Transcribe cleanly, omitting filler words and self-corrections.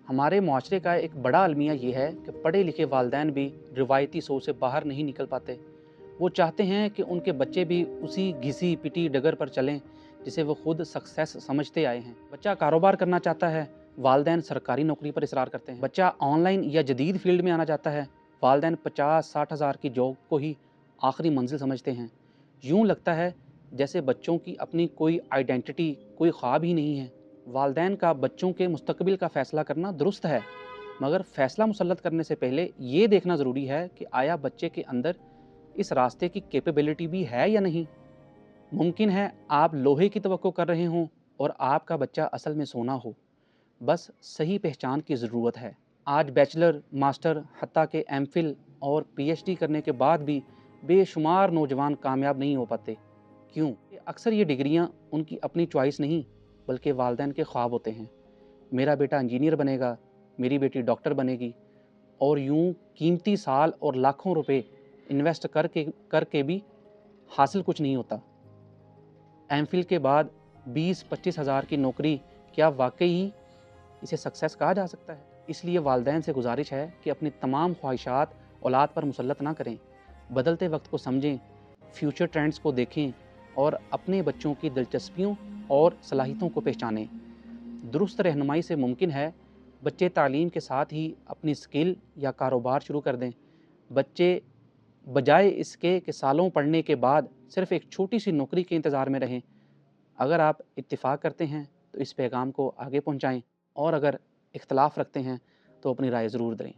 हमारे मुआशरे का एक बड़ा अलमिया ये है कि पढ़े लिखे वालिदैन भी रिवायती सोच से बाहर नहीं निकल पाते। वो चाहते हैं कि उनके बच्चे भी उसी घिसी पिटी डगर पर चलें जिसे वो खुद सक्सेस समझते आए हैं। बच्चा कारोबार करना चाहता है, वालिदैन सरकारी नौकरी पर इसरार करते हैं। बच्चा ऑनलाइन या जदीद फील्ड में आना चाहता है, वालिदैन 50-60 हज़ार की जॉब को ही आखिरी मंजिल समझते हैं। यूँ लगता है जैसे बच्चों की अपनी कोई आइडेंटिटी, कोई ख्वाब ही नहीं है। वालिदैन का बच्चों के मुस्तकबिल का फ़ैसला करना दुरुस्त है, मगर फ़ैसला मुसल्लत करने से पहले ये देखना ज़रूरी है कि आया बच्चे के अंदर इस रास्ते की कैपेबिलिटी भी है या नहीं। मुमकिन है आप लोहे की तवक्को कर रहे हों और आपका बच्चा असल में सोना हो। बस सही पहचान की ज़रूरत है। आज बैचलर, मास्टर, हत्ता के एमफिल और पीएचडी करने के बाद भी बेशुमार नौजवान कामयाब नहीं हो पाते। क्यों? अक्सर ये डिग्रियां उनकी अपनी चॉइस नहीं, बल्कि वालिदैन के ख्वाब होते हैं। मेरा बेटा इंजीनियर बनेगा, मेरी बेटी डॉक्टर बनेगी, और यूं कीमती साल और लाखों रुपए इन्वेस्ट करके करके भी हासिल कुछ नहीं होता। एमफिल के बाद 20-25 हज़ार की नौकरी, क्या वाकई इसे सक्सेस कहा जा सकता है? इसलिए वालिदैन से गुजारिश है कि अपनी तमाम ख्वाहिशात औलाद पर मुसल्लत ना करें। बदलते वक्त को समझें, फ्यूचर ट्रेंड्स को देखें और अपने बच्चों की दिलचस्पियों और सलाहियतों को पहचानें। दुरुस्त रहनुमाई से मुमकिन है बच्चे तालीम के साथ ही अपनी स्किल या कारोबार शुरू कर दें। बच्चे बजाय इसके कि सालों पढ़ने के बाद सिर्फ एक छोटी सी नौकरी के इंतज़ार में रहें। अगर आप इत्तेफाक करते हैं तो इस पैगाम को आगे पहुंचाएं, और अगर इख्तलाफ रखते हैं तो अपनी राय ज़रूर दें।